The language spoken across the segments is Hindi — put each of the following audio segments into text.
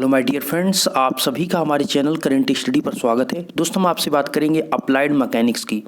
हेलो माय डियर फ्रेंड्स, आप सभी का हमारे चैनल करंट स्टडी पर स्वागत है। दोस्तों हम आपसे बात करेंगे अप्लाइड मैकेनिक्स की।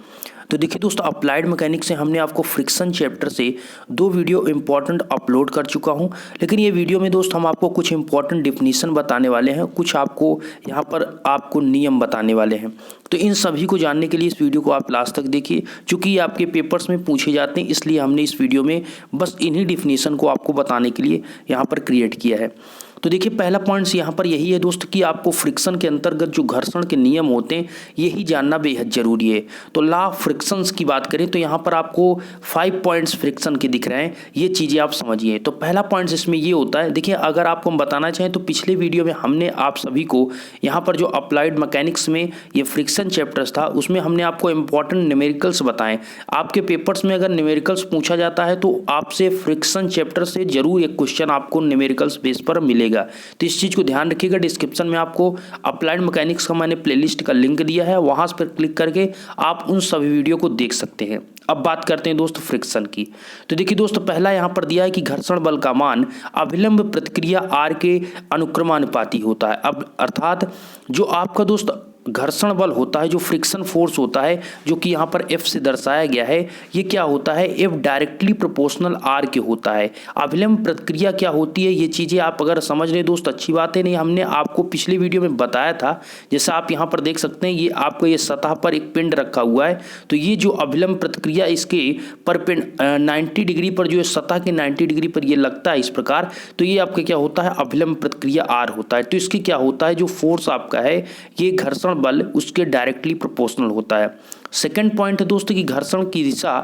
तो देखिए दोस्तों, अप्लाइड मैकेनिक्स से हमने आपको फ्रिक्शन चैप्टर से 2 वीडियो इंपॉर्टेंट अपलोड कर चुका हूं। लेकिन ये वीडियो में दोस्त हम आपको कुछ इंपॉर्टेंट डिफिनीशन बताने वाले हैं, कुछ आपको यहाँ पर आपको नियम बताने वाले हैं। तो इन सभी को जानने के लिए इस वीडियो को आप लास्ट तक देखिए, चूँकि ये आपके पेपर्स में पूछे जाते हैं, इसलिए हमने इस वीडियो में बस इन्हीं डिफिनीशन को आपको बताने के लिए यहाँ पर क्रिएट किया है। तो देखिए पहला पॉइंट्स यहाँ पर यही है दोस्त कि आपको फ्रिक्शन के अंतर्गत जो घर्षण के नियम होते हैं यही जानना बेहद जरूरी है। तो लॉ ऑफ फ्रिक्शंस की बात करें तो यहाँ पर आपको 5 पॉइंट्स फ्रिक्शन के दिख रहे हैं, ये चीज़ें आप समझिए। तो पहला पॉइंट्स इसमें ये होता है, देखिए अगर आपको हम बताना चाहें तो पिछले वीडियो में हमने आप सभी को यहाँ पर जो अप्लाइड मैकेनिक्स में ये फ्रिक्शन चैप्टर्स था उसमें हमने आपको इंपॉर्टेंट न्यूमेरिकल्स बताएं। आपके पेपर्स में अगर न्यूमेरिकल्स पूछा जाता है तो आपसे फ्रिक्शन चैप्टर से जरूर एक क्वेश्चन आपको न्यूमेरिकल्स बेस पर मिलेगा। तो इस चीज को ध्यान रखिएगा। डिस्क्रिप्शन में आपको अप्लाइड मैकेनिक्स का मैंने प्लेलिस्ट का लिंक दिया है, वहां पर क्लिक करके आप उन सभी वीडियो को देख सकते हैं। अब बात करते हैं दोस्त फ्रिक्शन की। तो देखिए दोस्त, पहला यहां पर दिया है कि घर्षण बल का मान अभिलंब प्रतिक्रिया आर के अनुक्रमानुपाती होता है। अब अर्थात जो आपका दोस्त घर्षण बल होता है, जो फ्रिक्शन फोर्स होता है, जो कि यहाँ पर F से दर्शाया गया है, ये क्या होता है, F डायरेक्टली प्रोपोर्शनल R के होता है। अभिलंब प्रतिक्रिया क्या होती है, ये चीज़ें आप अगर समझ रहे दोस्त अच्छी बात है। नहीं, हमने आपको पिछले वीडियो में बताया था। जैसे आप यहाँ पर देख सकते हैं, ये आपको ये सतह पर एक पिंड रखा हुआ है, तो ये जो अभिलंब प्रतिक्रिया इसके पर पिंड 90 डिग्री पर, जो सतह के 90 डिग्री पर ये लगता है इस प्रकार, तो ये आपका क्या होता है, अभिलंब प्रतिक्रिया R होता है। तो इसकी क्या होता है, जो फोर्स आपका है ये घर्षण बल उसके डायरेक्टली प्रोपोर्शनल होता है। सेकंड पॉइंट है दोस्तों कि घर्षण की दिशा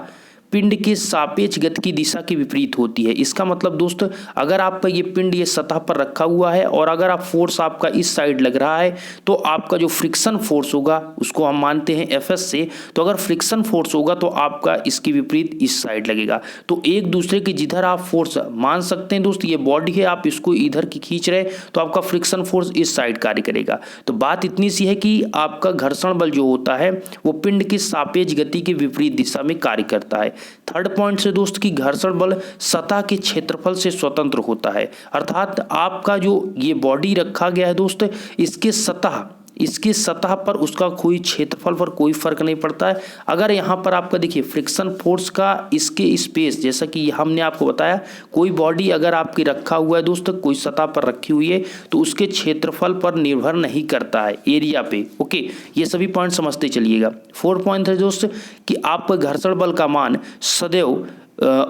पिंड के सापेक्ष गति की दिशा के विपरीत होती है। इसका मतलब दोस्त, अगर आपका ये पिंड ये सतह पर रखा हुआ है और अगर आप फोर्स आपका इस साइड लग रहा है तो आपका जो फ्रिक्शन फोर्स होगा उसको हम मानते हैं Fs से, तो अगर फ्रिक्शन फोर्स होगा तो आपका इसके विपरीत इस साइड लगेगा। तो एक दूसरे की जिधर आप फोर्स मान सकते हैं दोस्त, ये बॉडी है, आप इसको इधर की खींच रहे तो आपका फ्रिक्शन फोर्स इस साइड कार्य करेगा। तो बात इतनी सी है कि आपका घर्षण बल जो होता है वो पिंड की सापेक्ष गति के विपरीत दिशा में कार्य करता है। थर्ड पॉइंट से दोस्त की घर्षण बल सतह के क्षेत्रफल से स्वतंत्र होता है। अर्थात आपका जो ये बॉडी रखा गया है दोस्त, इसके सतह पर उसका कोई क्षेत्रफल पर कोई फर्क नहीं पड़ता है। अगर यहाँ पर आपका देखिए फ्रिक्शन फोर्स का इसके स्पेस, जैसा कि हमने आपको बताया, कोई बॉडी अगर आपकी रखा हुआ है दोस्त, कोई सतह पर रखी हुई है तो उसके क्षेत्रफल पर निर्भर नहीं करता है, एरिया पे। ओके, ये सभी पॉइंट समझते चलिएगा। फोर्थ पॉइंट है दोस्त कि आपका घर्षण बल का मान सदैव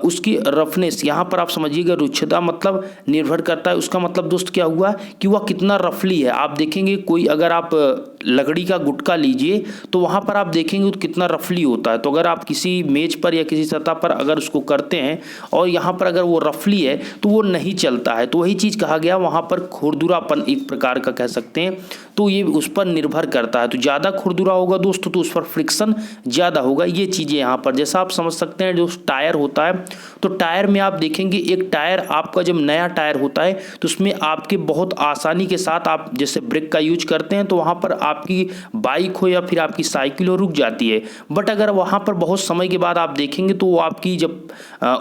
उसकी रफनेस, यहाँ पर आप समझिएगा रुक्षता मतलब निर्भर करता है। उसका मतलब दोस्त क्या हुआ कि वह कितना रफली है। आप देखेंगे कोई अगर आप लकड़ी का गुटका लीजिए तो वहाँ पर आप देखेंगे तो कितना रफली होता है। तो अगर आप किसी मेज पर या किसी सतह पर अगर उसको करते हैं और यहाँ पर अगर वो रफली है तो वो नहीं चलता है। तो वही चीज़ कहा गया, वहाँ पर खुरदुरापन एक प्रकार का कह सकते हैं, तो ये उस पर निर्भर करता है। तो ज़्यादा खुरदुरा होगा दोस्तों तो उस पर फ्रिक्शन ज़्यादा होगा। ये चीज़ें यहाँ पर जैसा आप समझ सकते हैं, जो टायर होता है तो टायर में आप देखेंगे, एक टायर आपका जब नया टायर होता है तो उसमें आपके बहुत आसानी के साथ आप जैसे ब्रेक का यूज करते हैं तो वहाँ पर आपकी बाइक हो या फिर आपकी साइकिल हो रुक जाती है। बट अगर वहाँ पर बहुत समय के बाद आप देखेंगे तो वो आपकी जब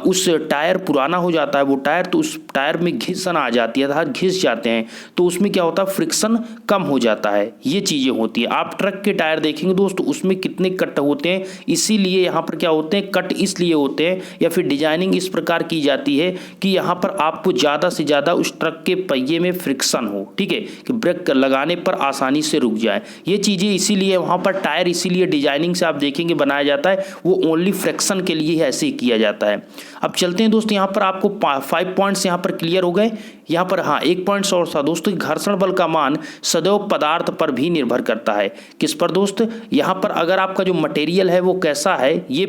उस टायर पुराना हो जाता है वो टायर, तो उस टायर में घिसन आ जाती है, घिस जाते हैं, तो उसमें क्या होता है, फ्रिक्शन कम हो जाता है। ये चीज़ें होती है। आप ट्रक के टायर देखेंगे दोस्तों, उसमें कितने कट होते हैं, इसीलिए यहाँ पर क्या होते हैं, कट इसलिए होते हैं या फिर डिजाइनिंग इस प्रकार की जाती है कि यहाँ पर आपको ज़्यादा से ज़्यादा उस ट्रक के पहिए में फ्रिक्शन हो, ठीक है, कि ब्रेक लगाने पर आसानी से रुक जाए। ये चीज़ें इसीलिए वहाँ पर टायर इसीलिए डिजाइनिंग से आप देखेंगे बनाया जाता है, वो ओनली फ्रिक्शन के लिए ऐसे ही किया जाता है। अब चलते हैं दोस्त, यहाँ पर आपको 5 पॉइंट्स यहाँ पर क्लियर हो गए। यहाँ पर हाँ एक पॉइंट और था दोस्तों, घर्षण बल का मान सदैव पदार्थ पर भी निर्भर करता है। किस पर दोस्त, यहाँ पर अगर आपका जो मटेरियल है वो कैसा है, ये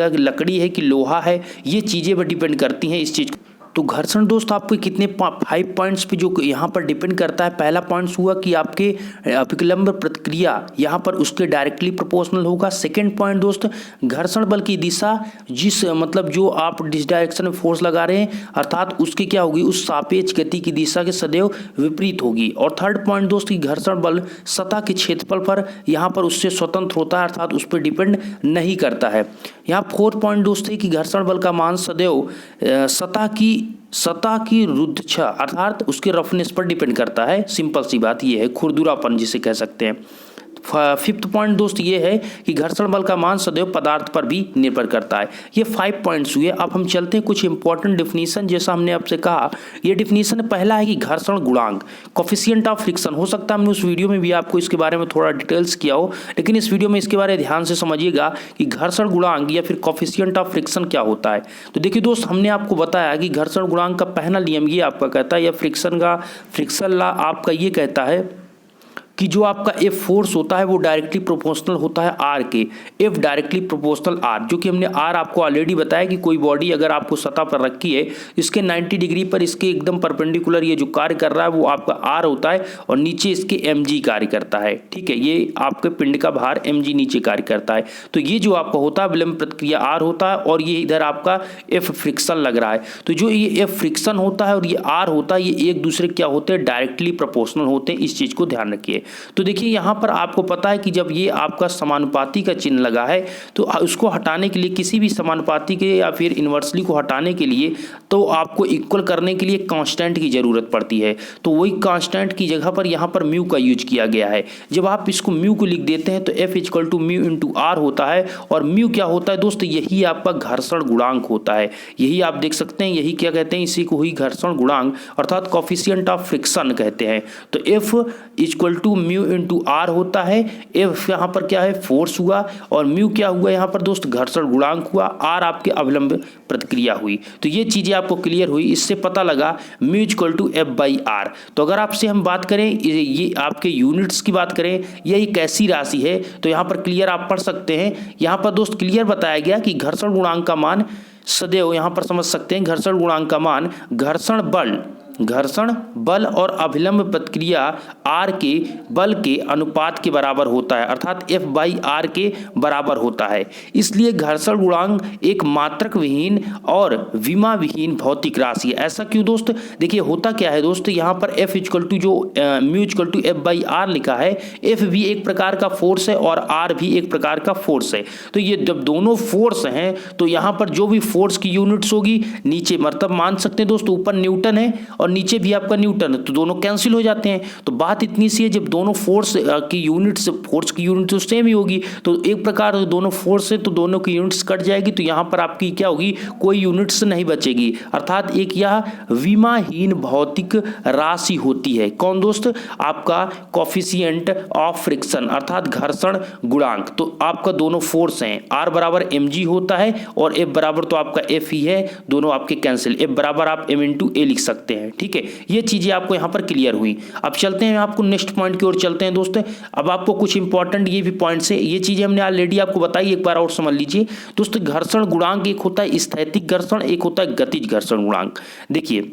लकड़ी है कि लोहा है, ये चीज़ें पर डिपेंड करती हैं इस चीज़। तो घर्षण दोस्त आपको कितने 5 पॉइंट्स पे जो यहाँ पर डिपेंड करता है। पहला पॉइंट्स हुआ कि आपके अभिलंब प्रतिक्रिया यहाँ पर उसके डायरेक्टली प्रोपोर्शनल होगा। सेकंड पॉइंट दोस्त, घर्षण बल की दिशा जिस मतलब जो आप जिस डायरेक्शन में फोर्स लगा रहे हैं अर्थात उसकी क्या होगी, उस सापेक्ष गति की दिशा के सदैव विपरीत होगी। और थर्ड पॉइंट दोस्त की घर्षण बल सतह के क्षेत्रफल पर यहाँ पर उससे स्वतंत्र होता है, अर्थात उस पर डिपेंड नहीं करता है। यहाँ फोर्थ पॉइंट दोस्त है कि घर्षण बल का मान सदैव सतह की सतह की रुद्धता अर्थात उसके रफनेस पर डिपेंड करता है। सिंपल सी बात ये है, खुरदुरापन जिसे कह सकते हैं। फिफ्थ पॉइंट दोस्त ये है कि घर्षण बल का मान सदैव पदार्थ पर भी निर्भर करता है। ये 5 पॉइंट्स हुए। अब हम चलते हैं कुछ इंपॉर्टेंट डिफिनीशन। जैसा हमने आपसे कहा, ये डिफिनीशन पहला है कि घर्षण गुणांक कोफिशिएंट ऑफ फ्रिक्शन। हो सकता है हमने उस वीडियो में भी आपको इसके बारे में थोड़ा डिटेल्स किया हो, लेकिन इस वीडियो में इसके बारे में ध्यान से समझिएगा कि घर्षण गुणांक या फिर कोफिशिएंट ऑफ फ्रिक्शन क्या होता है। तो देखिए दोस्त, हमने आपको बताया कि घर्षण गुणांक का पहला नियम ये आपका कहता है, या फ्रिक्शन लॉ आपका ये कहता है कि जो आपका एफ फोर्स होता है वो डायरेक्टली प्रोपोर्शनल होता है आर के। एफ डायरेक्टली प्रोपोर्शनल आर, जो कि हमने आर आपको ऑलरेडी बताया कि कोई बॉडी अगर आपको सतह पर रखी है, इसके 90 डिग्री पर इसके एकदम परपेंडिकुलर ये जो कार्य कर रहा है वो आपका आर होता है, और नीचे इसके mg कार्य करता है। ठीक है, ये आपके पिंड का भार mg नीचे कार्य करता है। तो ये जो आपका होता है विलंब प्रतिक्रिया आर होता है, और ये इधर आपका एफ फ्रिक्शन लग रहा है। तो जो ये एफ फ्रिक्शन होता है और ये आर होता है, ये एक दूसरे क्या होते हैं, डायरेक्टली प्रोपोर्शनल होते हैं। इस चीज को ध्यान रखिए। तो देखिए यहाँ पर आपको पता है कि जब ये आपका समानुपाती का चिन्ह लगा है, तो उसको हटाने के लिए, किसी भी समानुपाती के या फिर इन्वर्सली को हटाने के लिए, तो आपको इक्वल करने के लिए कांस्टेंट की जरूरत पड़ती है। तो वही कांस्टेंट की जगह पर यहाँ पर म्यू का यूज किया गया है। जब आप इसको म्यू को लिख देते हैं तो F equal to mu into R होता है। और म्यू क्या होता है दोस्त, यही आपका घर्षण गुणांक होता है। यही आप देख सकते हैं, यही क्या कहते हैं, इसी को ही घर्षण गुणांक अर्थात कोफिशिएंट ऑफ फ्रिक्शन कहते हैं। तो F equal to mu into R होता है। एफ यहाँ पर क्या है, फोर्स हुआ, और म्यू क्या हुआ यहाँ पर दोस्त, घर्षण गुणांक हुआ, आर आपके अवलंब प्रतिक्रिया हुई। तो ये चीजें आपको क्लियर हुई। इससे पता लगा mu equal to F by R. तो अगर आपसे हम बात करें, ये आपके यूनिट्स की बात करें, ये एक ऐसी राशि है, तो यहाँ पर क्लियर आप पढ़ सकते हैं। यहाँ पर दोस्त क्लियर बताया गया कि घर्षण गुणांक का मान सदैव, यहाँ पर समझ सकते हैं, घर्षण गुणांक का मान घर्षण बल और अभिलंब प्रतिक्रिया आर के बल के अनुपात के बराबर होता है, अर्थात एफ बाई आर के बराबर होता है। इसलिए घर्षण गुणांक एक मात्रक विहीन और विमा विहीन भौतिक राशि है। ऐसा क्यों दोस्त, देखिए होता क्या है दोस्त, यहाँ पर एफ इक्वल टू जो mu equal to F by R लिखा है, एफ भी एक प्रकार का फोर्स है और आर भी एक प्रकार का फोर्स है। तो ये जब दोनों फोर्स हैं, तो यहाँ पर जो भी फोर्स की यूनिट्स होगी, नीचे मतलब मान सकते हैं दोस्त ऊपर न्यूटन है और नीचे भी आपका न्यूटन है, तो दोनों कैंसिल हो जाते हैं। तो बात इतनी सी है, जब दोनों फोर्स की यूनिट तो सेम ही होगी, तो एक प्रकार दोनों फोर्स है तो दोनों की यूनिट्स कट जाएगी, तो यहाँ पर आपकी क्या होगी, कोई यूनिट्स नहीं बचेगी, अर्थात एक यह विमाहीन भौतिक राशि होती है। कौन दोस्त, आपका कोफिशिएंट ऑफ फ्रिक्शन अर्थात घर्षण गुणांक। तो आपका दोनों फोर्स हैं, आर बराबर mg होता है और एफ बराबर तो आपका एफ ही है, दोनों आपके कैंसिल, एफ बराबर आप m इंटू ए लिख सकते हैं। ठीक है, ये चीजें आपको यहाँ पर क्लियर हुई। अब चलते हैं आपको नेक्स्ट पॉइंट की ओर चलते हैं दोस्तों। अब आपको कुछ इंपॉर्टेंट ये भी पॉइंट्स है, ये चीजें हमने ऑलरेडी आपको बताई, एक बार और समझ लीजिए दोस्तों। घर्षण गुणांक एक होता है स्थैतिक घर्षण, एक होता है गतिज घर्षण गुणांक। देखिए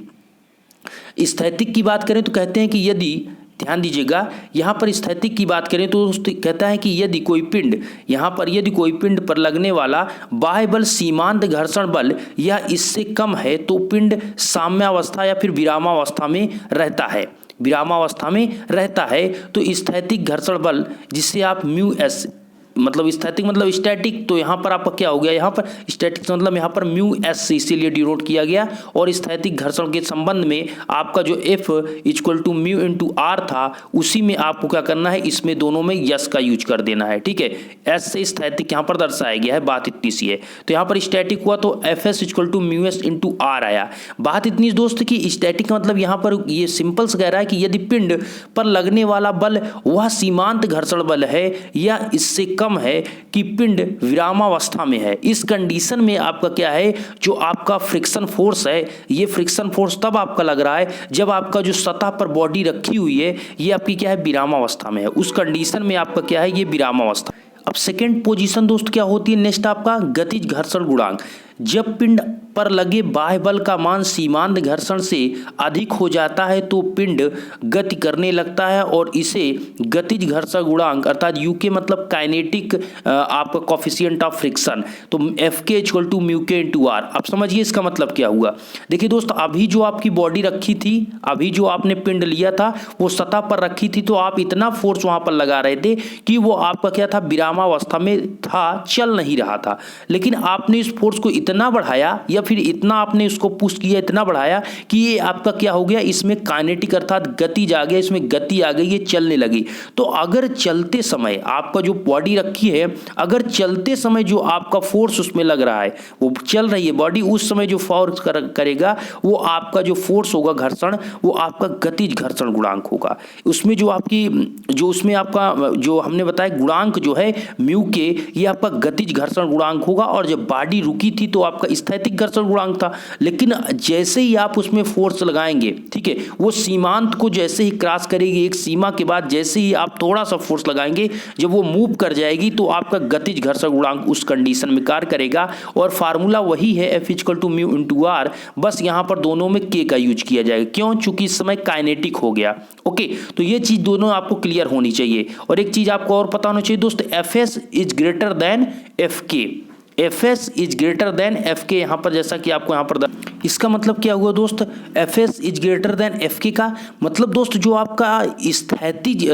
स्थैतिक की बात करें तो कहते हैं कि यदि, ध्यान दीजिएगा, यहाँ पर स्थैतिक की बात करें तो कहता है कि यदि कोई पिंड, यहाँ पर यदि कोई पिंड पर लगने वाला बाह्य बल सीमांत घर्षण बल या इससे कम है, तो पिंड साम्यावस्था या फिर विरामावस्था में रहता है। विरामावस्था में रहता है तो स्थैतिक घर्षण बल, जिससे आप म्यू एस मतलब स्थैतिक मतलब स्टैटिक, तो यहाँ पर आपका क्या हो गया, यहाँ पर स्टैटिक मतलब यहाँ पर म्यू एस से इसीलिए डिनोट किया गया। और स्थैतिक घर्षण के संबंध में आपका जो F equal to mu into R था, उसी में आपको क्या करना है, इसमें दोनों में यस का यूज कर देना है। ठीक है, एस से स्थैतिक यहाँ पर दर्शाया गया है, बात इतनी सी है। तो यहाँ पर स्टैटिक हुआ तो F S equal to mu S into R आया। बात इतनी दोस्त की स्टैटिक मतलब यहाँ पर ये सिंपल से कह रहा है कि यदि पिंड पर लगने वाला बल वह सीमांत घर्षण बल है या इससे है कि पिंड विरामावस्था में है, इस कंडीशन में आपका क्या है, जो आपका फ्रिक्शन फोर्स है, ये फ्रिक्शन फोर्स तब आपका लग रहा है जब आपका जो सतह पर बॉडी रखी हुई है ये आपकी क्या है, विरामावस्था में है। उस कंडीशन में आपका क्या है, ये विरामावस्था। अब सेकेंड पोजीशन दोस्त क्या होती है, नेक्स्ट आपका गतिज घर्षण गुणांक। जब पिंड पर लगे बाह्य बल का मान सीमांत घर्षण से अधिक हो जाता है तो पिंड गति करने लगता है और इसे गतिज घर्षण गुणांक अर्थात यू के मतलब काइनेटिक आपका कोफिशिएंट ऑफ फ्रिक्शन, तो एफ के इक्वल टू म्यू के इंटू आर। अब समझिए इसका मतलब क्या हुआ। देखिए दोस्त, अभी जो आपकी बॉडी रखी थी, अभी जो आपने पिंड लिया था वो सतह पर रखी थी, तो आप इतना फोर्स वहां पर लगा रहे थे कि वो आपका क्या था, विरामावस्था में था, चल नहीं रहा था। लेकिन आपने इस फोर्स को इतना बढ़ाया या फिर इतना आपने उसको पुश किया, इतना बढ़ाया कि ये आपका क्या हो गया, इसमें काइनेटिक अर्थात गति आ गया, इसमें गति आ गई, ये चलने लगी। तो अगर चलते समय आपका जो बॉडी रखी है, अगर चलते समय जो आपका फोर्स उसमें लग रहा है, वो चल रही है बॉडी, उस समय जो फोर्स करेगा वो आपका जो फोर्स होगा घर्षण, वो आपका गतिज घर्षण गुणांक होगा। उसमें जो आपकी जो उसमें आपका जो हमने बताया गुणांक जो है म्यू के, ये आपका गतिज घर्षण गुणांक होगा। और जब बॉडी रुकी थी तो आपका स्थैतिक घर्षण गुणांक था। लेकिन जैसे ही आप उसमें फोर्स लगाएंगे, ठीक है, वो सीमांत को जैसे ही क्रॉस करेगी, एक सीमा के बाद जैसे ही आप थोड़ा सा फोर्स लगाएंगे, जब वो मूव कर जाएगी तो आपका गतिज घर्षण गुणांक उस कंडीशन में कार्य करेगा। और फार्मूला वही है F = μ × r, बस यहाँ पर दोनों में K का यूज किया जाएगा। क्यों? चूंकि इस समय काइनेटिक हो गया। ओके, तो ये चीज दोनों आपको क्लियर होनी चाहिए। और एक चीज आपको और पता होना चाहिए दोस्त, Fs = Fk, Fs = Fk। यहाँ पर जैसा कि आपको यहाँ पर, इसका मतलब क्या हुआ दोस्त, Fs = Fk का मतलब दोस्त जो आपका स्थैतिज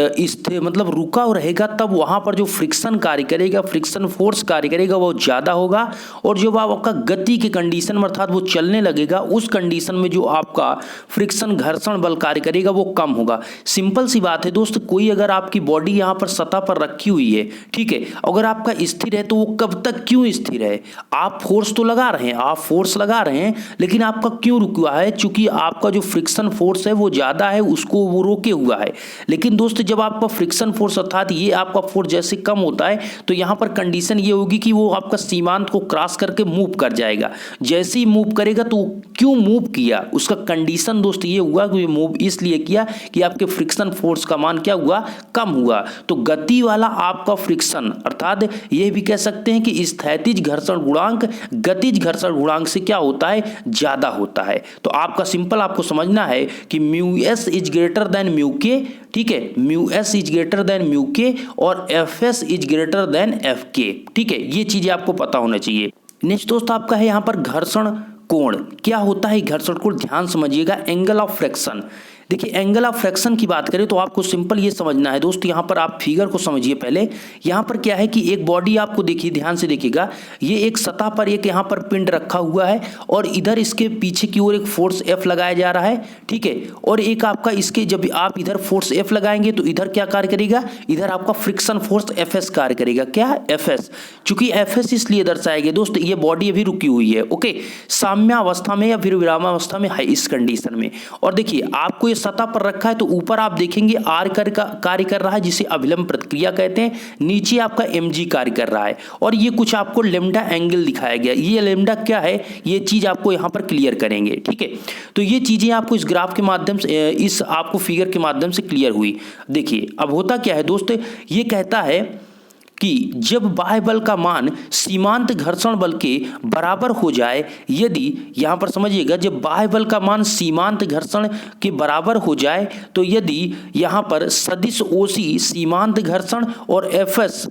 मतलब रुका रहेगा, तब वहां पर जो फ्रिक्शन कार्य करेगा, फ्रिक्शन फोर्स कार्य करेगा, वो ज्यादा होगा। और जब आपका गति के कंडीशन में अर्थात वो चलने लगेगा, उस कंडीशन में जो आपका फ्रिक्शन घर्षण बल कार्य करेगा वो कम होगा। सिंपल सी बात है दोस्त, कोई अगर आपकी बॉडी यहाँ पर सतह पर रखी हुई है, ठीक है, अगर आपका स्थिर है तो वो कब तक क्यों स्थिर है? आप फोर्स तो लगा रहे हैं, आप फोर्स लगा रहे हैं, लेकिन आपका क्यों रुका है? चूंकि आपका जो फ्रिक्शन फोर्स है वो ज्यादा है, उसको वो रोके हुआ है। लेकिन दोस्त जब आपका फ्रिक्शन फोर्स अर्थात ये आपका फोर्स जैसे कम होता है, तो यहां पर कंडीशन ये होगी कि वो आपका सीमांत को क्रॉस करके मूव कर जाएगा। जैसे ही मूव करेगा तो क्यों मूव किया, उसका कंडीशन दोस्त ये हुआ कि मूव इसलिए किया कि आपके फ्रिक्शन फोर्स का मान क्या हुआ, कम हुआ। तो गति वाला आपका फ्रिक्शन अर्थात ये भी कह सकते हैं कि स्थैतिज घर्षण गुणांक गतिज घर्षण गुणांक से क्या होता है, ज्यादा होता है। तो आपका सिंपल आपको समझना है कि μs > μk, ठीक है, μs > μk और Fs > Fk, ठीक है, ये चीजें आपको पता होना चाहिए। नेक्स्ट दोस्त आपका है यहाँ पर घर्षण कोण। क्या होता है घर्षण कोण, ध्यान समझिएगा, एंगल ऑफ फ्रैक्शन। देखिए एंगल ऑफ फ्रैक्शन की बात करें तो आपको सिंपल ये समझना है दोस्त, यहाँ पर आप फिगर को समझिए पहले। यहाँ पर क्या है कि एक बॉडी आपको देखिए, ध्यान से देखिएगा, ये एक सतह पर एक यहाँ पर पिंड रखा हुआ है और इधर इसके पीछे की ओर एक फोर्स F लगाया जा रहा है, ठीक है। और एक आपका इसके जब आप इधर फोर्स F लगाएंगे तो इधर क्या कार्य करेगा, इधर आपका फ्रिक्शन फोर्स Fs कार्य करेगा। क्या? Fs। चूंकि Fs इसलिए दर्शाएंगे दोस्त, ये बॉडी अभी रुकी हुई है, ओके, साम्यावस्था में या फिर विरामावस्था में है इस कंडीशन में। और देखिए आपको ये सतह पर रखा है तो ऊपर आप देखेंगे आर कार्य कर रहा है जिसे अभिलंब प्रतिक्रिया कहते हैं, नीचे आपका mg कार्य कर रहा है और ये कुछ आपको लेमडा एंगल दिखाया गया। ये लेमडा क्या है, ये चीज आपको यहाँ पर क्लियर करेंगे, ठीक है। तो ये चीजें आपको इस ग्राफ के माध्यम से, इस आपको फिगर के माध्यम से क्लियर हुई। देखिए अब होता क्या है दोस्त, ये कहता है कि जब बाह्य बल का मान सीमांत घर्षण बल के बराबर हो जाए, यदि यहाँ पर समझिएगा, जब बाह्य बल का मान सीमांत घर्षण के बराबर हो जाए, तो यदि यहाँ पर सदिश OC सीमांत घर्षण और Fs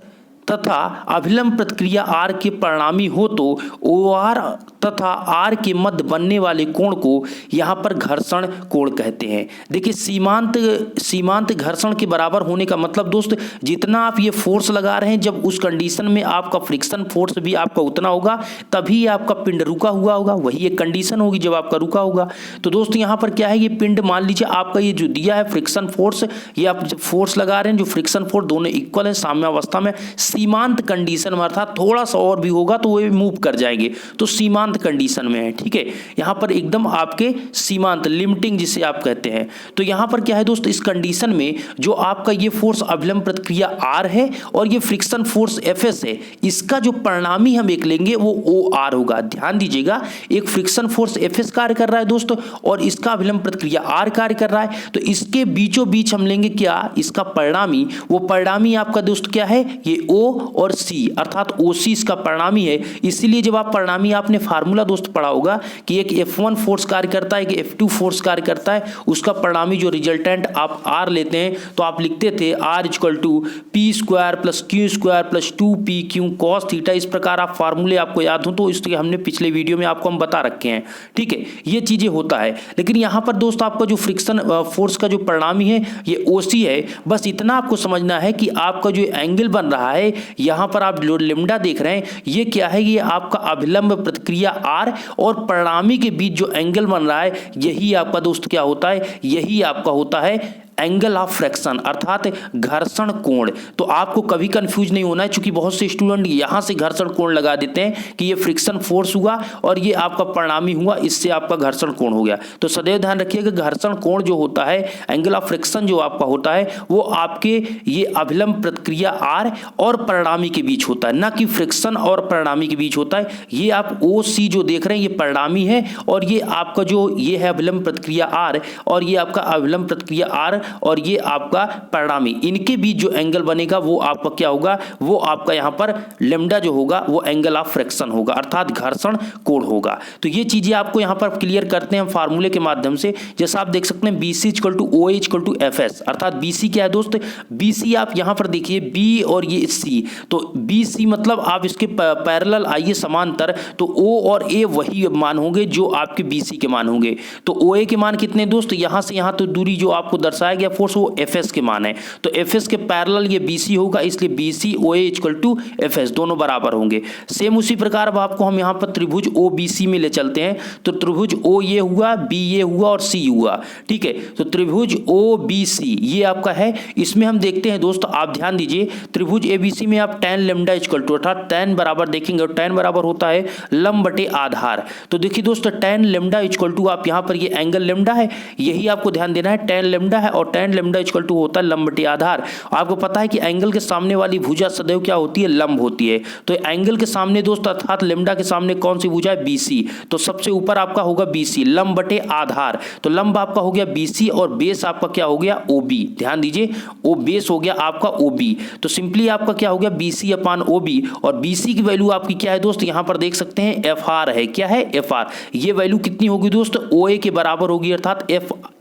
तथा अभिलंब प्रतिक्रिया R के परिणामी हो तो OR तथा R के मध्य बनने वाले कोण को यहाँ पर घर्षण कोण कहते हैं। देखिए सीमांत घर्षण के बराबर होने का मतलब दोस्त, जितना आप ये फोर्स लगा रहे हैं, जब उस कंडीशन में आपका फ्रिक्शन फोर्स भी आपका उतना होगा, तभी आपका पिंड रुका हुआ होगा। वही एक कंडीशन होगी जब आपका रुका होगा। तो दोस्त यहाँ पर क्या है, ये पिंड मान लीजिए आपका ये जो दिया है फ्रिक्शन फोर्स, ये आप जब फोर्स लगा रहे हैं, जो फ्रिक्शन फोर्स दोनों इक्वल है साम्यावस्था में, सीमांत कंडीशन में अर्थात थोड़ा सा और भी होगा तो वो मूव कर जाएंगे, तो सीमांत कंडीशन में है, ठीक है। यहाँ पर एकदम आपके सीमांत लिमिटिंग जिसे आप कहते हैं। तो यहाँ पर क्या है दोस्त, इस कंडीशन में जो आपका ये फोर्स अभिलंब प्रतिक्रिया R है और ये फ्रिक्शन फोर्स Fs है, इसका जो परिणामी हम एक लेंगे वो OR होगा। ध्यान दीजिएगा, एक फ्रिक्शन फोर्स Fs कार्य कर रहा है दोस्तों और इसका अभिलंब प्रतिक्रिया R कार्य कर रहा है, तो इसके बीचों बीच हम लेंगे क्या, इसका परिणामी। वो परिणामी आपका दोस्त क्या है, ये O और C अर्थात OC इसका परिणामी है। इसीलिए जब आप परिणामी, आपने फार्मूला दोस्त पढ़ा होगा कि एक F1 फोर्स कार्य करता है, एक F2 फोर्स कार्य करता है, उसका परिणामी जो रिजल्टेंट आप R लेते हैं, तो आप लिखते थे R = P² + Q² + 2PQ cos θ। इस प्रकार आप फार्मूले आपको याद हो तो इसलिए हमने पिछले वीडियो में आपको हम बता रखे हैं, ठीक है, ये चीजें होता है। लेकिन यहाँ पर दोस्त आपका जो फ्रिक्शन फोर्स का जो परिणामी है ये OC है। बस इतना आपको समझना है कि आपका जो एंगल बन रहा है, यहाँ पर आप जो लेमडा देख रहे हैं, ये क्या है, ये आपका अभिलंब प्रतिक्रिया आर और परिणामी के बीच जो एंगल बन रहा है यही आपका दोस्त क्या होता है, यही आपका होता है एंगल ऑफ फ्रैक्शन अर्थात घर्षण कोण। तो आपको कभी कंफ्यूज नहीं होना है, क्योंकि बहुत से स्टूडेंट यहां से घर्षण कोण लगा देते हैं कि ये फ्रिक्शन फोर्स हुआ और ये आपका परिणामी हुआ, इससे आपका घर्षण कोण हो गया। तो सदैव ध्यान रखिएगा घर्षण कोण जो होता है, एंगल ऑफ फ्रिक्शन जो आपका होता है, वो आपके ये अभिलंब प्रतिक्रिया आर और परिणामी के बीच होता है, ना कि फ्रिक्शन और परिणामी के बीच होता है। ये आप ओ सी जो देख रहे हैं ये परिणामी है और ये आपका जो ये है अभिलंब प्रतिक्रिया आर और ये आपका अभिलंब प्रतिक्रिया आर और ये आपका परिणामी, इनके बीच जो एंगल बनेगा वो आपका क्या होगा, वो आपका यहाँ पर लेम्डा जो होगा वो एंगल ऑफ फ्रैक्शन होगा अर्थात घर्षण कोण होगा। तो ये चीजें आपको यहाँ पर क्लियर करते हैं हम फार्मूले के माध्यम से। जैसा आप देख सकते हैं BC equal to OA equal to FS अर्थात BC क्या है दोस्त, BC आप यहाँ पर देखिए B और ये C, तो BC मतलब आप इसके पैरेलल आइए समांतर, तो O और A वही मान होंगे जो आपके BC के मान होंगे। तो OA के मान कितने दोस्त, यहाँ से यहाँ तो दूरी जो आपको दर्शाया गया फोर्स वो FS के मान है, तो FS के पैरेलल ये BC होगा, इसलिए BC OA equal to FS दोनों बराबर होंगे। सेम उसी प्रकार अब आपको हम यहाँ पर त्रिभुज OBC में ले चलते हैं, तो त्रिभुज O ये हुआ, B ये हुआ और C हुआ, ठीक है। तो त्रिभुज OBC ये आपका है, इसमें हम देखते हैं दोस्त आप ध्यान दीजिए, त्रिभुज ABC में आप tan लैम्डा इक्वल टू अर्थात tan बराबर देखेंगे और tan बराबर होता है लंब बटे आधार। तो देखिए दोस्त tan लैम्डा इक्वल टू आप यहाँ पर ये एंगल लैम्डा है, यही आपको ध्यान देना है, tan लैम्डा है और tan लैम्डा इक्वल टू होता है लंब बटे आधार। आपको पता है कि एंगल के सामने वाली भुजा सदैव क्या होती है, लंब होती है। तो एंगल के सामने दोस्त अर्थात लैम्डा के सामने कौन सी भुजा है, BC, तो सबसे ऊपर आपका होगा BC लंब बटे आधार, तो लंब आपका हो गया BC और बेस आपका क्या हो गया OB। ध्यान दीजिए ओ बेस हो गया आपका OB, तो सिंपली आपका क्या हो गया BC अपान OB और BC की वैल्यू आपकी क्या है दोस्त, यहां पर देख सकते हैं FR है, क्या है FR, ये वैल्यू कितनी होगी दोस्त, OA के बराबर होगी अर्थात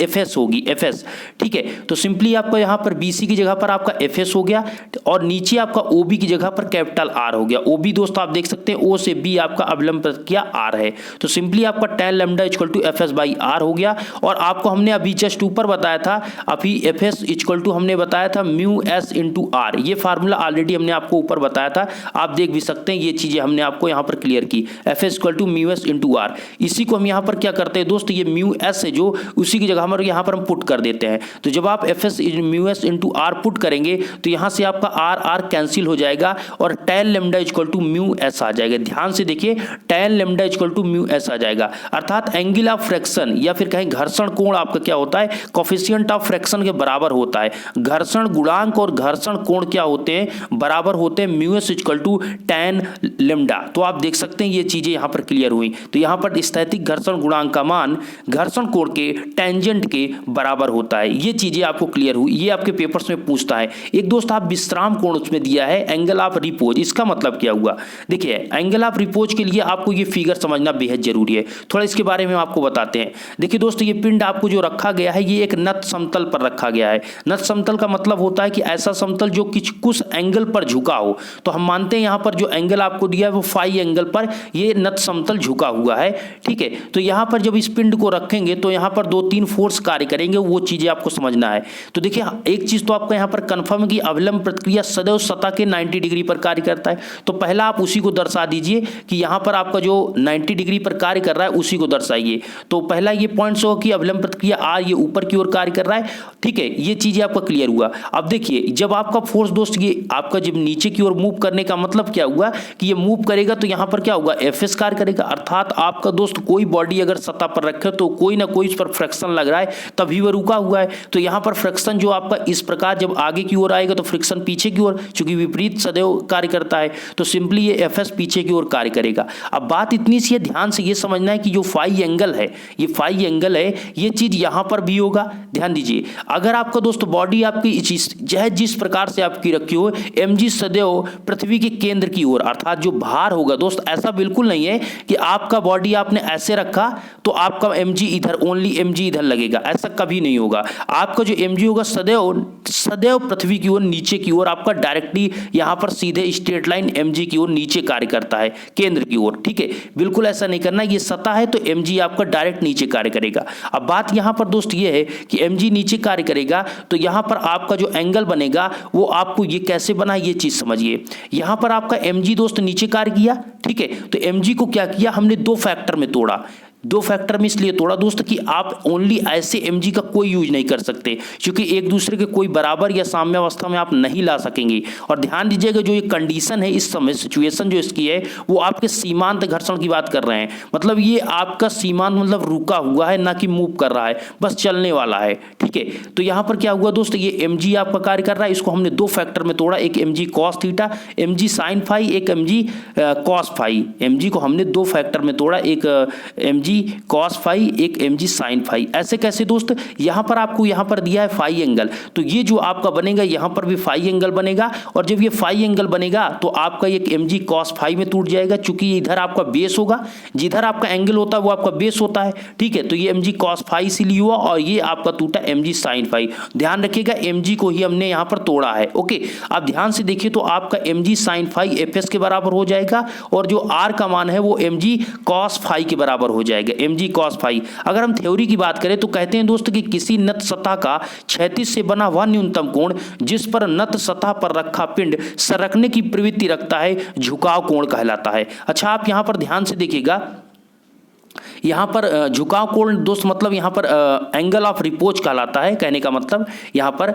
FS होगी, FS, ठीक है। तो सिंपली आपका यहां पर BC की जगह पर आपका FS हो गया और नीचे आपका OB की जगह पर कैपिटल R हो गया। OB दोस्त आप देख सकते हैं O से B आपका अवलंब प्रतिक्रिया R है, तो सिंपली आपका tan lambda equal to FS by R हो गया। और आपको हमने अभी जस्ट ऊपर बताया था, अभी FS इक्वल टू हमने बताया था म्यू S इंटू R, ये फार्मूला ऑलरेडी हमने आपको ऊपर बताया था, आप देख भी सकते हैं, ये चीजें हमने आपको यहाँ पर क्लियर की, FS equal to mu S into R। इसी को हम यहाँ पर क्या करते हैं दोस्त, ये म्यू S है जो उसी की जगह हम यहाँ पर हम पुट कर देते हैं। तो जब आप FS mu S into R put करेंगे तो यहाँ से आपका R कैंसिल हो जाएगा और tan lambda equal to mu S आ जाएगा। ध्यान से देखिए tan lambda equal to mu S आ जाएगा अर्थात एंगल ऑफ फ्रैक्शन या फिर कहें घर्षण कोण आपका क्या होता है, कोफिशिएंट ऑफ फ्रैक्शन के बराबर होता है। घर्षण गुणांक और घर्षण कोण क्या होते हैं, बराबर होते हैं mu S equal to tan lambda. तो आप देख सकते हैं ये चीजें यहाँ पर क्लियर हुई। तो यहाँ पर स्थैतिक घर्षण गुणांक का मान घर्षण कोण के टेंजेंट के बराबर होता है, ये चीजें आपको क्लियर हुई, ये आपके पेपर्स में पूछता है। एक दोस्त आप विश्राम कोण उसमें दिया है एंगल ऑफ रिपोज, इसका मतलब क्या हुआ, देखिए एंगल ऑफ रिपोज के लिए आपको ये फिगर समझना बेहद जरूरी है, थोड़ा इसके बारे में आपको बताते हैं। देखिए दोस्तों ये पिंड आपको जो रखा गया है ये एक नत समतल पर रखा गया है। नत समतल का मतलब होता है कि ऐसा समतल जो कुछ एंगल पर झुका हो, तो हम मानते हैं यहाँ पर जो एंगल आपको दिया है वो फाई एंगल पर ये नत समतल झुका हुआ है, ठीक है। तो यहाँ पर जब इस पिंड को रखेंगे तो यहाँ पर 2-3 फोर्स कार्य करेंगे, वो चीजें आपको समझना है। तो देखिए एक चीज तो आपका यहाँ पर कंफर्म कि अवलंब प्रतिक्रिया सदैव सतह के 90 डिग्री पर कार्य करता है, तो पहला आप उसी को दर्शा दीजिए कि यहाँ पर आपका जो 90 डिग्री पर कार्य कर रहा है उसी को दर्शाइए। तो पहला ये पॉइंट्स हो कि अवलंब प्रतिक्रिया R ये ऊपर की ओर कार्य कर रहा है, ठीक है, ये चीजें आपका क्लियर हुआ। अब देखिए जब आपका फोर्स दोस्त ये आपका जब नीचे की ओर मूव करने का मतलब क्या हुआ कि ये मूव करेगा तो यहाँ पर क्या होगा, FS कार्य करेगा अर्थात आपका दोस्त कोई बॉडी अगर सतह पर रखे तो कोई ना कोई इस पर फ्रिक्शन लग रहा है तभी वह रुका हुआ है। तो यहाँ पर फ्रिक्शन जो आपका इस प्रकार जब आगे की ओर आएगा तो फ्रिक्शन पीछे की ओर, चूंकि विपरीत सदैव कार्य करता है तो सिंपली ये FS पीछे की ओर कार्य करेगा। अब बात इतनी सी है, ध्यान से ये समझना है कि जो फाई एंगल है, ये फाई एंगल है, ये चीज यहाँ पर भी होगा। ध्यान दीजिए अगर आपका दोस्त बॉडी आपकी जिस प्रकार से आपकी रखी हो, mg सदैव पृथ्वी के केंद्र की ओर अर्थात जो भार होगा दोस्त, ऐसा बिल्कुल नहीं है कि आपका बॉडी आपने ऐसे रखा तो आपका mg इधर ओनली mg इधर लगेगा, ऐसा कभी नहीं होगा। आपका जो mg होगा सदैव सदैव पृथ्वी की ओर नीचे की ओर आपका डायरेक्टली यहाँ पर सीधे स्ट्रेट लाइन mg की ओर नीचे कार्य करता है, केंद्र की ओर। ठीक है, बिल्कुल ऐसा नहीं करना, ये सतह है तो mg आपका डायरेक्ट नीचे कार्य करेगा। अब बात यहाँ पर दोस्त ये है कि mg नीचे कार्य करेगा तो यहाँ पर आपका जो एंगल बनेगा वो आपको ये कैसे बना, ये चीज समझिए। यहाँ पर आपका mg दोस्त नीचे कार्य किया, ठीक है, तो mg को क्या किया हमने दो फैक्टर में तोड़ा। दो फैक्टर में इसलिए तोड़ा दोस्त कि आप ओनली ऐसे mg का कोई यूज नहीं कर सकते, क्योंकि एक दूसरे के कोई बराबर या साम्यावस्था में आप नहीं ला सकेंगे। और ध्यान दीजिएगा जो ये कंडीशन है इस समय सिचुएशन जो इसकी है वो आपके सीमांत घर्षण की बात कर रहे हैं। मतलब ये आपका सीमांत मतलब रुका हुआ है, ना कि मूव कर रहा है, बस चलने वाला है। ठीक है, तो यहाँ पर क्या हुआ दोस्त, ये mg आपका कार्य कर रहा है, इसको हमने दो फैक्टर में तोड़ा, एक mg cos theta, mg sin phi, एक mg cos फाई। mg को हमने दो फैक्टर में तोड़ा, एक mg cos फाई, एक mg sin फाई। ऐसे कैसे दोस्त, यहां पर आपको यहां पर दिया है फाई एंगल, तो ये जो आपका बनेगा यहां पर भी फाई एंगल बनेगा, और जब ये फाई एंगल बनेगा तो आपका एक mg cos फाई में टूट जाएगा, क्योंकि इधर आपका बेस होगा, जिधर आपका एंगल होता है वो आपका बेस होता है। ठीक है, तो ये mg cos फाई इसीलिए हुआ, और ये आपका टूटा mg sin फाई। ध्यान रखिएगा mg को ही हमने यहां पर तोड़ा है। ओके, अब ध्यान से देखिए तो आपका mg sin फाई fs के बराबर हो जाएगा, और जो r का मान है वो mg cos फाई के बराबर हो जाएगा, mg cos फाई। अगर हम थ्योरी की बात करें तो कहते हैं दोस्त कि किसी नत सतह का क्षैतिज से बना वह न्यूनतम कोण जिस पर नत सतह पर रखा पिंड सरकने की प्रवृत्ति रखता है झुकाव कोण कहलाता है। अच्छा, आप यहां पर ध्यान से देखिएगा, यहाँ पर झुकाव कोण दोस्त मतलब यहाँ पर एंगल ऑफ रिपोज कहलाता है। कहने का मतलब यहाँ पर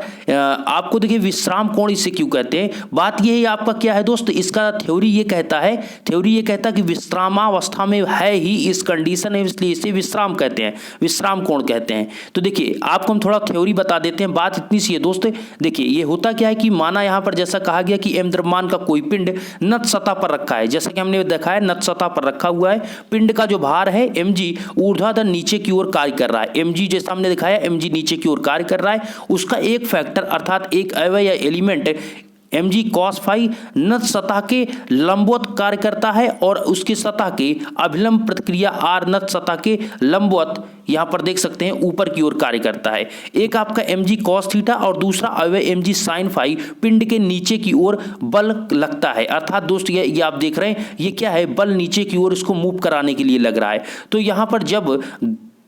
आपको देखिए विश्राम कोण इसे क्यों कहते हैं। बात ये है आपका क्या है दोस्त, इसका थ्योरी ये कहता है कि विश्रामावस्था में है ही इस कंडीशन है, इसलिए इसे विश्राम कहते हैं, विश्राम कोण कहते हैं। तो देखिए आपको हम थोड़ा थ्योरी बता देते हैं, बात इतनी सी है दोस्त। देखिए ये होता क्या है कि माना यहाँ पर जैसा कहा गया कि m द्रव्यमान का कोई पिंड नत सतह पर रखा है, जैसा कि हमने देखा है नत सतह पर रखा हुआ है, पिंड का जो भार है mg ऊर्ध्वाधर नीचे की ओर कार्य कर रहा है। mg जैसा हमने दिखाया mg नीचे की ओर कार्य कर रहा है, उसका एक फैक्टर अर्थात एक अवयव या एलिमेंट mg cos फाई नत सतह के लंबवत कार्य करता है, और उसकी सतह के अभिलंब प्रतिक्रिया r नत सतह के लंबवत यहां पर देख सकते हैं ऊपर की ओर कार्य करता है। एक आपका mg cos थीटा और दूसरा अवयव mg sin फाई पिंड के नीचे की ओर बल लगता है, अर्थात दोस्त ये आप देख रहे हैं ये क्या है, बल नीचे की ओर इसको मूव कराने के लिए लग रहा है। तो यहां पर जब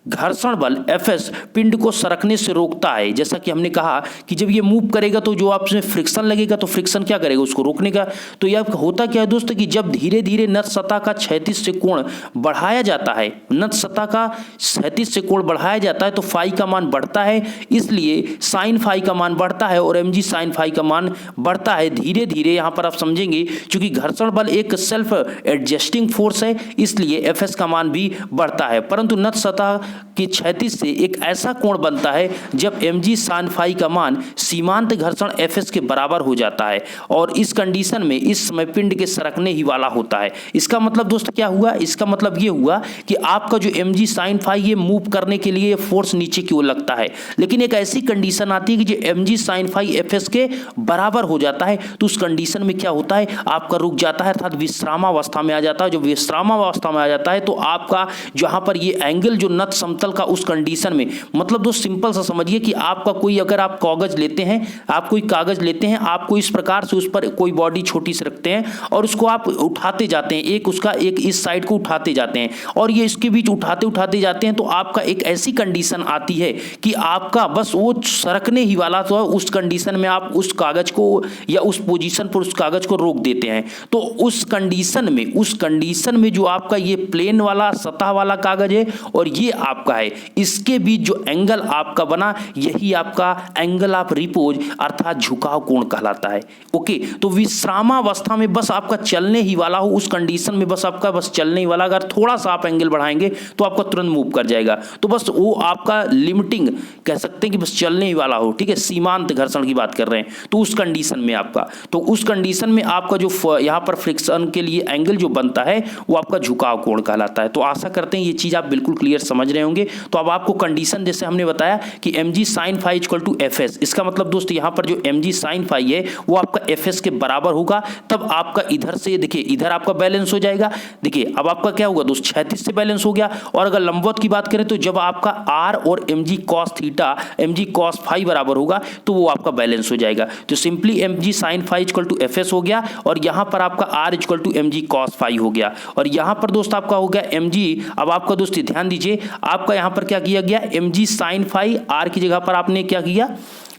घर्षण बल Fs पिंड को सरकने से रोकता है, जैसा कि हमने कहा कि जब ये मूव करेगा तो जो आपसे फ्रिक्शन लगेगा, तो फ्रिक्शन क्या करेगा, उसको रोकने का। तो यह होता क्या है दोस्त कि जब धीरे धीरे नत सतह का क्षैतिज से कोण बढ़ाया जाता है, नत सतह का क्षैतिज से कोण बढ़ाया जाता है तो फाई का मान बढ़ता है, इसलिए साइन फाई का मान बढ़ता है और mg साइन फाई का मान बढ़ता है धीरे धीरे। यहाँ पर आप समझेंगे क्योंकि घर्षण बल एक सेल्फ एडजस्टिंग फोर्स है, इसलिए Fs का मान भी बढ़ता है, परंतु नत सतह कि क्षैतिज से एक ऐसा कोण बनता है जब mg sin फाई का मान सीमांत घर्षण Fs के बराबर हो जाता है, और इस कंडीशन में इस समय पिंड के सरकने ही वाला होता है। इसका मतलब दोस्त क्या हुआ, इसका मतलब ये हुआ कि आपका जो mg sin फाई ये मूव करने के लिए फोर्स नीचे की ओर लगता है, लेकिन एक ऐसी कंडीशन आती है कि जो mg sin फाई Fs के बराबर हो जाता है, तो उस कंडीशन में क्या होता है, आपका रुक जाता है अर्थात विश्रामावस्था में आ जाता है। जो विश्रामावस्था में आ जाता है तो आपका जहां पर ये एंगल जो नत समतल का उस कंडीशन में, मतलब दोस्त सिंपल सा समझिए कि आपका कोई अगर आप कागज लेते हैं, आप कोई कागज लेते हैं, आपको इस प्रकार से उस पर कोई बॉडी छोटी सी रखते हैं और उसको आप उठाते जाते हैं, एक उसका एक इस साइड को उठाते जाते हैं और ये इसके बीच उठाते उठाते जाते हैं, तो आपका एक ऐसी कंडीशन आती है कि आपका बस वो सरकने ही वाला, तो उस कंडीशन में आप उस कागज को या उस पोजीशन पर उस कागज को रोक देते हैं। तो उस कंडीशन में जो आपका ये प्लेन वाला सतह वाला कागज है और ये आपका है, इसके बीच जो एंगल आपका बना यही आपका एंगल ऑफ रिपोज अर्थात झुकाव कोण कहलाता है। ओके, तो विश्रामावस्था में बस आपका चलने ही वाला हो, उस कंडीशन में बस आपका बस चलने ही वाला, अगर थोड़ा सा आप एंगल बढ़ाएंगे तो आपका तुरंत मूव कर जाएगा, तो बस वो आपका लिमिटिंग कह सकते हैं कि बस चलने ही वाला हो। ठीक है, सीमांत घर्षण की बात कर रहे हैं, तो उस कंडीशन में आपका, तो उस कंडीशन में आपका जो यहाँ पर फ्रिक्शन के लिए एंगल जो बनता है वो आपका झुकाव कोण कहलाता है। तो आशा करते हैं ये चीज आप बिल्कुल क्लियर समझ रहे रहे होंगे। तो अब आपको कंडीशन जैसे हमने बताया कि mg sin phi equal to fs, इसका मतलब दोस्त यहाँ पर जो mg sin phi है वो आपका fs के बराबर होगा, तब आपका इधर से देखिए इधर आपका बैलेंस हो जाएगा। देखिए अब आपका क्या होगा दोस्त, क्षैतिज से बैलेंस हो गया। और अगर लंबवत की बात करें तो जब आपका r और mg cos theta mg cos phi बराबर होगा तो वो आपका बैलेंस हो जाएगा। तो simply mg sin phi equal to fs हो गया और यहाँ पर आपका r equal to mg cos phi हो गया। और यहाँ पर दोस्त आपका हो गया mg, अब आपका दोस्त ध्यान दीजिए आपका यहाँ पर क्या किया गया, mg sin phi r की जगह पर आपने क्या किया,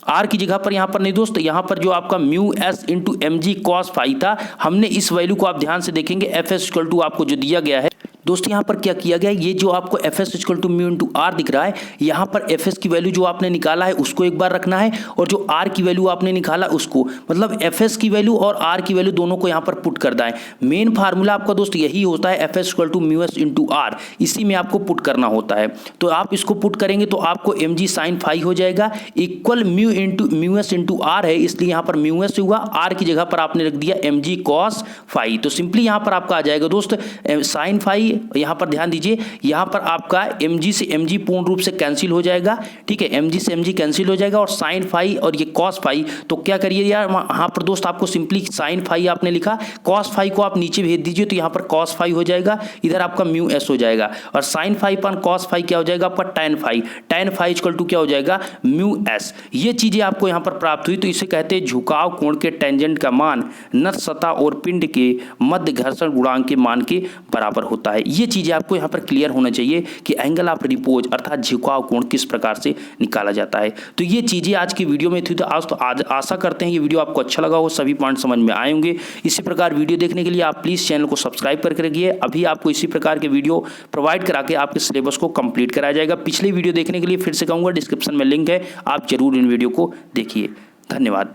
आर की जगह पर यहाँ पर नहीं दोस्त, यहाँ पर जो आपका mu S into M G cos phi था, हमने इस वैल्यू को आप ध्यान से देखेंगे एफ एस इक्वल टू आपको जो दिया गया है दोस्त, यहाँ पर क्या किया गया, ये जो आपको F S equal to mu into R दिख रहा है, यहाँ पर एफ एस की वैल्यू जो आपने निकाला है उसको एक बार रखना है और जो आर की वैल्यू आपने निकाला उसको, मतलब एफ एस की वैल्यू और आर की वैल्यू दोनों को यहाँ पर पुट करना है। मेन फार्मूला आपका दोस्त यही होता है F S equal to mu S into R, इसी में आपको पुट करना होता है। तो आप इसको पुट करेंगे तो आपको एम जी साइन फाई हो जाएगा equal mu S into R है, इसलिए यहाँ पर म्यू एस हुआ, आर की जगह पर आपने रख दिया एम जी कॉस फाई। तो सिंपली यहाँ पर आपका आ जाएगा दोस्त साइन फाई, यहाँ पर ध्यान दीजिए यहाँ पर आपका mg से mg पूर्ण रूप से कैंसिल हो जाएगा, ठीक है, mg से mg कैंसिल हो जाएगा और साइन फाई और ये कॉस फाई, तो क्या करिए यार यहाँ पर दोस्त आपको सिंपली साइन फाई आपने लिखा, कॉस फाई को आप नीचे भेज दीजिए तो यहाँ पर कॉस फाई हो जाएगा, इधर आपका म्यू एस हो जाएगा और साइन फाई पर कॉस फाई क्या हो जाएगा आपका टैन फाई इक्वल टू क्या हो जाएगा म्यू एस। ये चीजें आपको यहाँ पर प्राप्त हुई, तो इसे कहते हैं झुकाव कोण के टेंजेंट का मान नत सतह और पिंड के मध्य घर्षण गुणांक के मान के बराबर होता है। ये चीजें आपको यहाँ पर क्लियर होना चाहिए कि एंगल ऑफ रिपोज अर्थात झुकाव कोण किस प्रकार से निकाला जाता है। तो ये चीजें आज की वीडियो में थी, तो आज आशा करते हैं ये वीडियो आपको अच्छा लगा हो, सभी पॉइंट समझ में आए होंगे। इसी प्रकार वीडियो देखने के लिए आप प्लीज चैनल को सब्सक्राइब करके रखिए, अभी आपको इसी प्रकार के वीडियो प्रोवाइड करा के आपके सिलेबस को कंप्लीट कराया जाएगा। पिछली वीडियो देखने के लिए फिर से कहूंगा डिस्क्रिप्शन में लिंक है, आप जरूर इन वीडियो को देखिए। धन्यवाद।